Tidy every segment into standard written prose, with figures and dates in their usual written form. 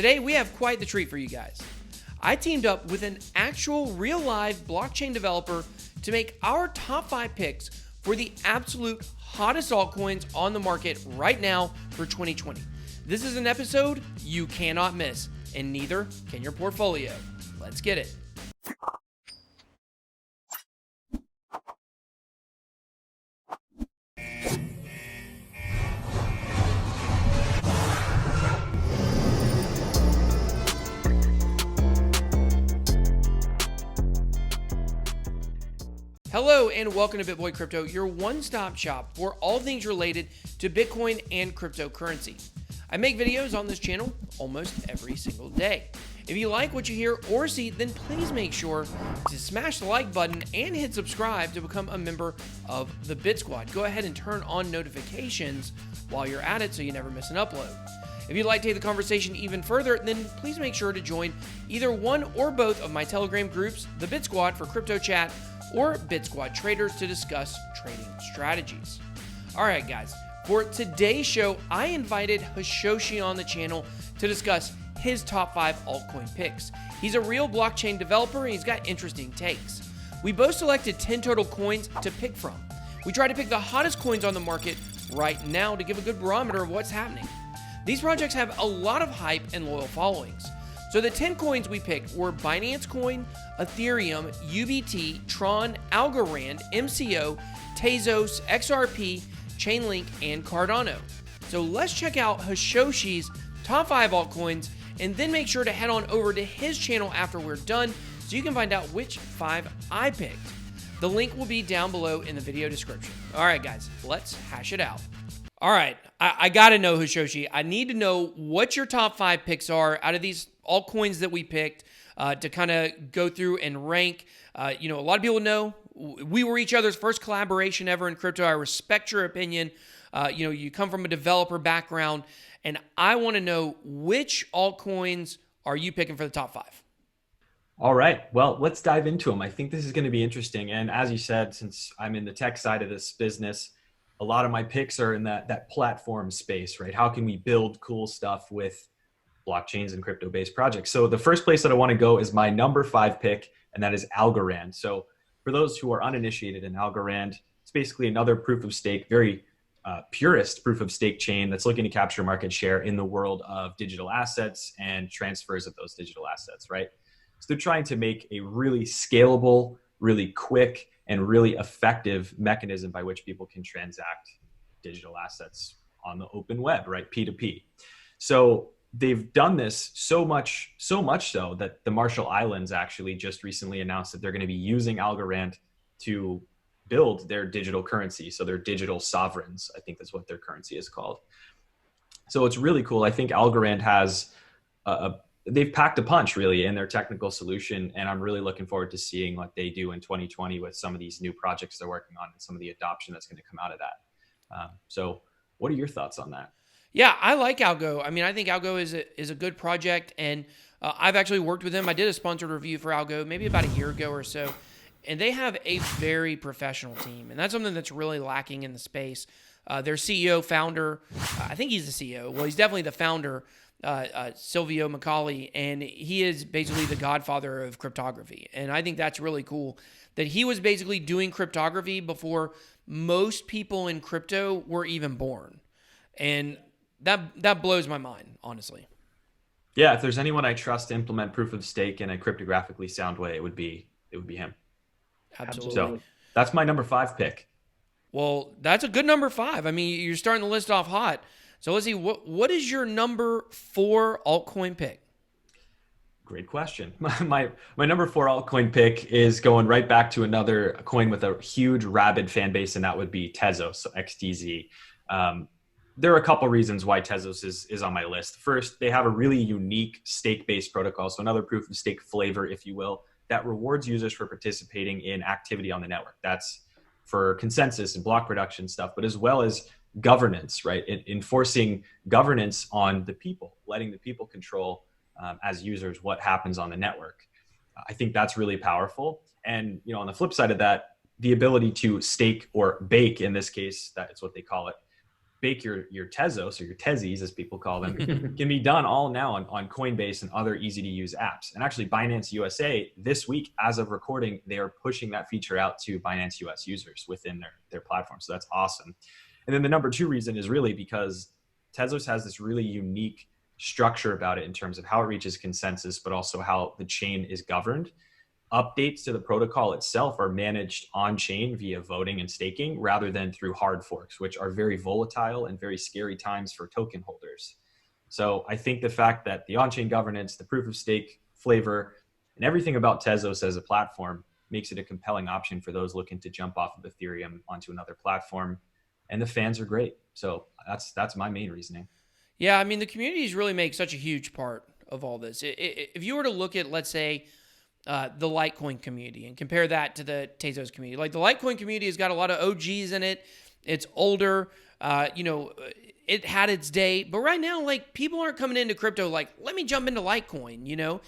Today we have quite the treat for you guys. I teamed up with an actual real-live blockchain developer to make our top 5 picks for the absolute hottest altcoins on the market right now for 2020. This is an episode you cannot miss, and neither can your portfolio. Let's get it. Hello and welcome to BitBoyCrypto, your one-stop shop for all things related to Bitcoin and cryptocurrency. I make videos on this channel almost every single day. If you like what you hear or see, then please make sure to smash the like button and hit subscribe to become a member of the Bit Squad. Go ahead and turn on notifications while you're at it so you never miss an upload. If you'd like to take the conversation even further, then please make sure to join either one or both of my Telegram groups, the Bit Squad for Crypto Chat, or Bit Squad Traders to discuss trading strategies. All right, guys, for today's show, I invited Hashoshi on the channel to discuss his top 5 altcoin picks. He's a real blockchain developer and he's got interesting takes. We both selected 10 total coins to pick from. We tried to pick the hottest coins on the market right now to give a good barometer of what's happening. These projects have a lot of hype and loyal followings. So the 10 coins we picked were Binance Coin, Ethereum, UBT, Tron, Algar, MCO, Tezo, XRP, Chainlink, and Cardano. So let's check out Hashoshi's top 5 altcoins and then make sure to head on over to his channel after we're done so you can find out which 5 I picked. The link will be down below in the video description. All right, guys, let's hash it out. All right, I gotta know, Hashoshi. I need to know what your top 5 picks are out of these altcoins that we picked to kind of go through and rank. A lot of people know we were each other's first collaboration ever in crypto. I respect your opinion. You come from a developer background, and I want to know which altcoins are you picking for the top 5? All right, well, let's dive into them. I think this is going to be interesting. And as you said, since I'm in the tech side of this business, a lot of my picks are in that platform space, right? How can we build cool stuff with blockchains and crypto-based projects? So the first place that I want to go is my number 5 pick, and that is Algar. So for those who are uninitiated in Algar, it's basically another proof of stake, very purist proof of stake chain that's looking to capture market share in the world of digital assets and transfers of those digital assets, right? So they're trying to make a really scalable, really quick, and really effective mechanism by which people can transact digital assets on the open web, right? P2P. So they've done this so much so that the Marshall Islands actually just recently announced that they're going to be using Algar to build their digital currency. So they're digital sovereigns, I think that's what their currency is called. So it's really cool. I think Algar has they've packed a punch really in their technical solution, and I'm really looking forward to seeing what they do in 2020 with some of these new projects they're working on and some of the adoption that's going to come out of that. So what are your thoughts on that? Yeah, I like Algo. I mean, I think Algo is a good project, and I've actually worked with them. I did a sponsored review for Algo maybe about a year ago or so, and they have a very professional team, and that's something that's really lacking in the space. Their CEO, founder, I think he's the CEO. Well, he's definitely the founder, Silvio Macaulay, and he is basically the godfather of cryptography. And I think that's really cool that he was basically doing cryptography before most people in crypto were even born. And that blows my mind, honestly. Yeah, if there's anyone I trust to implement proof of stake in a cryptographically sound way, it would be him. Absolutely. So that's my number 5 pick. Well, that's a good number 5. I mean, you're starting the list off hot. So let's see, what is your number 4 altcoin pick? Great question. My number 4 altcoin pick is going right back to another coin with a huge rabid fan base, and that would be Tezo, so XTZ. There are a couple reasons why Tezos is on my list. First, they have a really unique stake-based protocol, so another proof of stake flavor, if you will, that rewards users for participating in activity on the network. That's for consensus and block production stuff, but as well as governance, right? Enforcing governance on the people, letting the people control as users what happens on the network. I think that's really powerful. And on the flip side of that, the ability to stake or bake, in this case, that's what they call it, bake your Tezos, or your Tezzies as people call them, can be done all now on Coinbase and other easy to use apps. And actually Binance USA this week, as of recording, they are pushing that feature out to Binance US users within their platform. So that's awesome. And then the number two reason is really because Tezos has this really unique structure about it in terms of how it reaches consensus, but also how the chain is governed. Updates to the protocol itself are managed on chain via voting and staking rather than through hard forks, which are very volatile and very scary times for token holders. So I think the fact that the on-chain governance, the proof of stake flavor, and everything about Tezos as a platform makes it a compelling option for those looking to jump off of Ethereum onto another platform. And the fans are great. So that's my main reasoning. Yeah, I mean, the communities really make such a huge part of all this. If you were to look at, let's say, the Litecoin community and compare that to the Tezos community. Like the Litecoin community has got a lot of OGs in it. It's older. It had its day. But right now, like people aren't coming into crypto like, let me jump into Litecoin,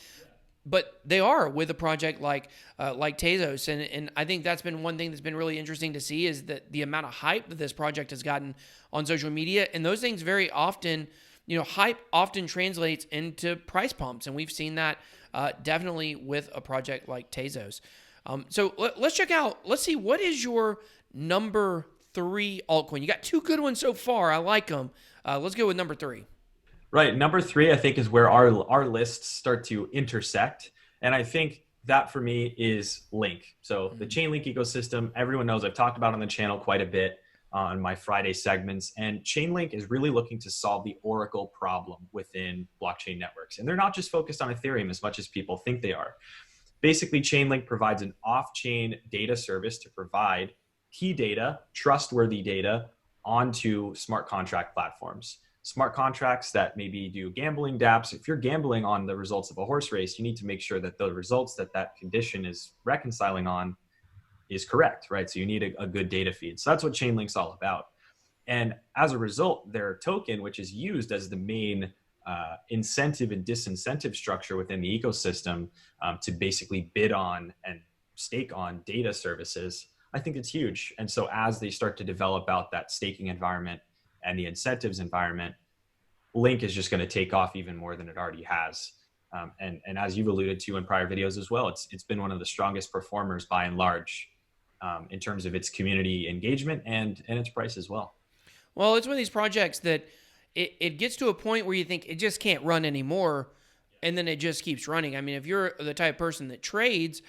But they are with a project like Tezos. And I think that's been one thing that's been really interesting to see is that the amount of hype that this project has gotten on social media. And those things very often, hype often translates into price pumps. And we've seen that definitely with a project like Tezos. So let's see, what is your number 3 altcoin? You got 2 good ones so far. I like them. Let's go with number 3. Right. Number 3, I think, is where our lists start to intersect. And I think that for me is Link. So the Chainlink ecosystem, everyone knows I've talked about on the channel quite a bit on my Friday segments. And Chainlink is really looking to solve the Oracle problem within blockchain networks. And they're not just focused on Ethereum as much as people think they are. Basically, Chainlink provides an off-chain data service to provide key data, trustworthy data, onto smart contract platforms. Smart contracts that maybe do gambling dApps. If you're gambling on the results of a horse race, you need to make sure that the results that condition is reconciling on is correct, right? So you need a good data feed. So that's what Chainlink's all about. And as a result, their token, which is used as the main incentive and disincentive structure within the ecosystem to basically bid on and stake on data services, I think it's huge. And so as they start to develop out that staking environment and the incentives environment, Link is just going to take off even more than it already has. And as you've alluded to in prior videos as well, it's been one of the strongest performers by and large in terms of its community engagement and its price as well. Well, it's one of these projects that it gets to a point where you think it just can't run anymore, and then it just keeps running. I mean, if you're the type of person that trades,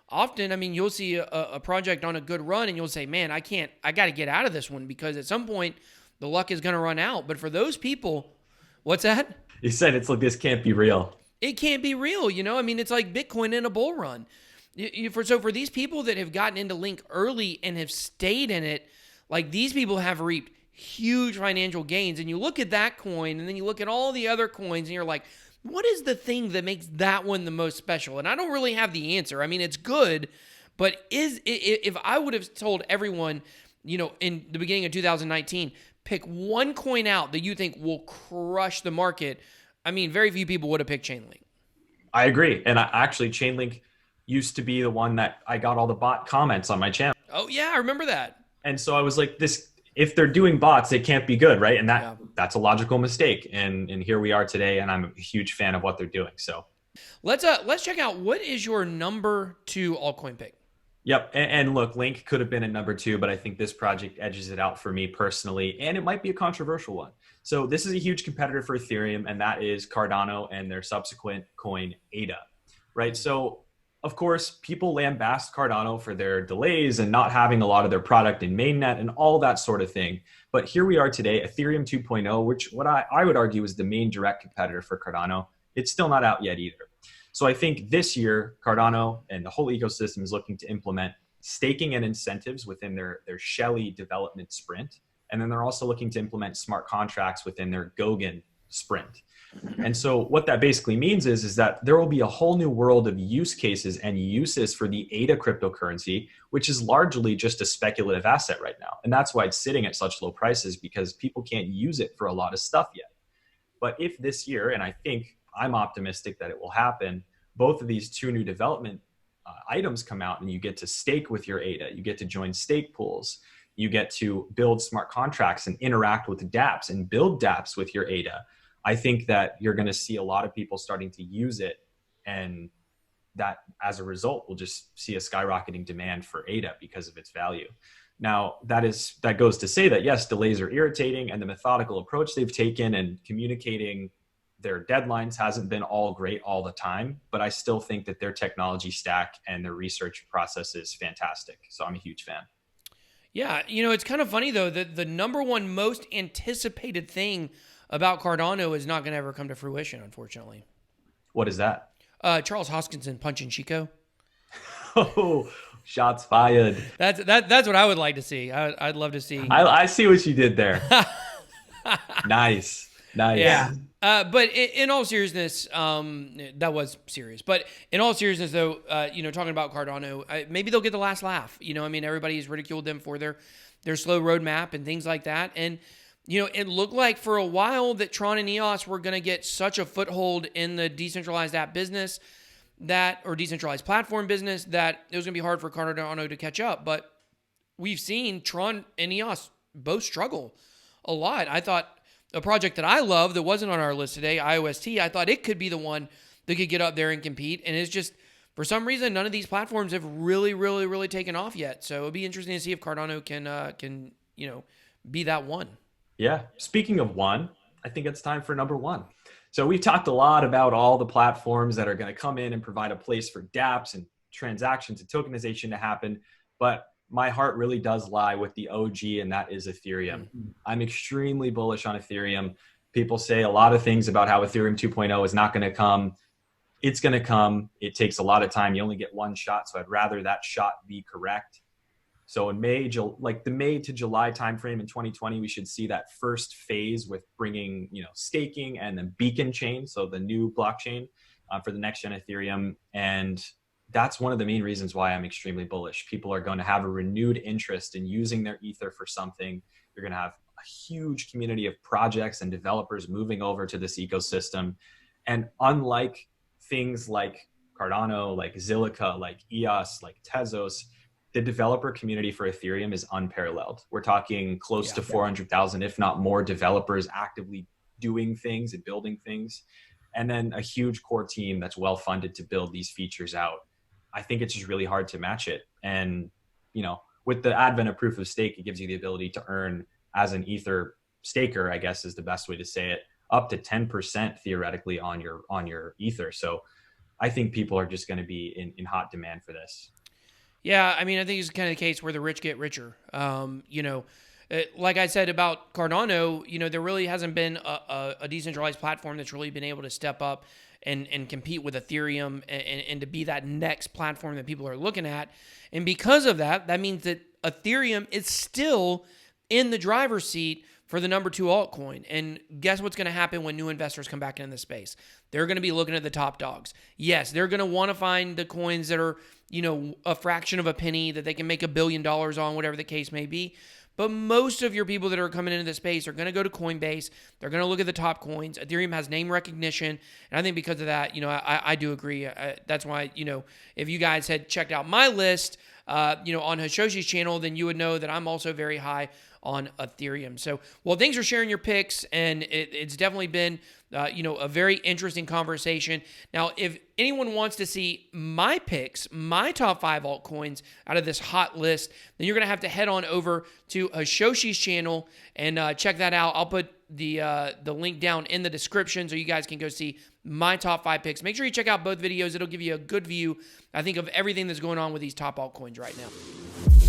often, I mean, you'll see a project on a good run and you'll say, man, I got to get out of this one because at some point the luck is going to run out. But for those people, what's that? You said it's like, this can't be real. It can't be real, I mean, it's like Bitcoin in a bull run. So for these people that have gotten into Link early and have stayed in it, like these people have reaped huge financial gains. And you look at that coin and then you look at all the other coins and you're like, what is the thing that makes that one the most special? And I don't really have the answer. I mean, it's good, but if I would have told everyone, in the beginning of 2019, pick one coin out that you think will crush the market, I mean, very few people would have picked Chainlink. I agree. And actually, Chainlink used to be the one that I got all the bot comments on my channel. Oh, yeah, I remember that. And so I was like, if they're doing bots, it can't be good, right? And that's a logical mistake. And here we are today, and I'm a huge fan of what they're doing. So let's check out, what is your number 2 altcoin pick? Yep. And look, Link could have been at number 2, but I think this project edges it out for me personally, and it might be a controversial one. So this is a huge competitor for Ethereum, and that is Cardano and their subsequent coin ADA, right? So of course, people lambast Cardano for their delays and not having a lot of their product in mainnet and all that sort of thing. But here we are today, Ethereum 2.0, which what I would argue is the main direct competitor for Cardano. It's still not out yet either. So I think this year, Cardano and the whole ecosystem is looking to implement staking and incentives within their Shelly development sprint. And then they're also looking to implement smart contracts within their Goguen sprint. And so what that basically means is that there will be a whole new world of use cases and uses for the ADA cryptocurrency, which is largely just a speculative asset right now. And that's why it's sitting at such low prices, because people can't use it for a lot of stuff yet. But if this year, and I think I'm optimistic that it will happen, both of these 2 new development items come out and you get to stake with your ADA, you get to join stake pools, You get to build smart contracts and interact with dApps and build dApps with your ADA. I think that you're going to see a lot of people starting to use it, and that as a result, we'll just see a skyrocketing demand for ADA because of its value. Now, that goes to say that yes, delays are irritating, and the methodical approach they've taken and communicating their deadlines hasn't been all great all the time, but I still think that their technology stack and their research process is fantastic. So I'm a huge fan. Yeah, it's kind of funny though that the number one most anticipated thing about Cardano is not going to ever come to fruition, unfortunately. What is that? Charles Hoskinson punching Chico. Oh, shots fired. That's what I would like to see. I'd love to see. I see what you did there. Nice. Yeah. But in all seriousness, that was serious. But in all seriousness, though, talking about Cardano, maybe they'll get the last laugh. Everybody's ridiculed them for their slow roadmap and things like that. And it looked like for a while that Tron and EOS were going to get such a foothold in the decentralized app business or decentralized platform business that it was going to be hard for Cardano to catch up. But we've seen Tron and EOS both struggle a lot. I thought a project that I love that wasn't on our list today, IOST, I thought it could be the one that could get up there and compete. And it's just, for some reason, none of these platforms have really, really, really taken off yet. So it'll be interesting to see if Cardano can be that one. Yeah. Speaking of one, I think it's time for number one. So we've talked a lot about all the platforms that are going to come in and provide a place for dApps and transactions and tokenization to happen. But my heart really does lie with the OG, and that is Ethereum. I'm extremely bullish on Ethereum. People say a lot of things about how Ethereum 2.0 is not going to come. It's going to come. It takes a lot of time. You only get one shot, so I'd rather that shot be correct. So in the May to July timeframe in 2020, we should see that first phase with bringing, staking and then Beacon chain, so the new blockchain for the next gen Ethereum. And that's one of the main reasons why I'm extremely bullish. People are going to have a renewed interest in using their Ether for something. You're going to have a huge community of projects and developers moving over to this ecosystem. And unlike things like Cardano, like Zilliqa, like EOS, like Tezos, the developer community for Ethereum is unparalleled. We're talking close to 400,000, if not more, developers actively doing things and building things. And then a huge core team that's well funded to build these features out. I think it's just really hard to match it. And, with the advent of proof of stake, it gives you the ability to earn as an Ether staker, I guess is the best way to say it, up to 10% theoretically on your Ether. So I think people are just going to be in hot demand for this. Yeah, I think it's kind of the case where the rich get richer. Like I said about Cardano, there really hasn't been a decentralized platform that's really been able to step up and compete with Ethereum and to be that next platform that people are looking at. And because of that, that means that Ethereum is still in the driver's seat for the number 2 altcoin. And guess what's going to happen when new investors come back into the space? They're going to be looking at the top dogs. Yes, they're going to want to find the coins that are, a fraction of a penny that they can make $1 billion on, whatever the case may be. But most of your people that are coming into the space are going to go to Coinbase. They're going to look at the top coins. Ethereum has name recognition. And I think because of that, I do agree. That's why, if you guys had checked out my list, on Hashoshi's channel, then you would know that I'm also very high on Ethereum. So, well, thanks for sharing your picks. And it's definitely been, a very interesting conversation. Now, if anyone wants to see my picks, my top 5 altcoins out of this hot list, then you're going to have to head on over to Hashoshi's channel and check that out. I'll put the link down in the description so you guys can go see my top 5 picks. Make sure you check out both videos. It'll give you a good view, I think, of everything that's going on with these top altcoins right now.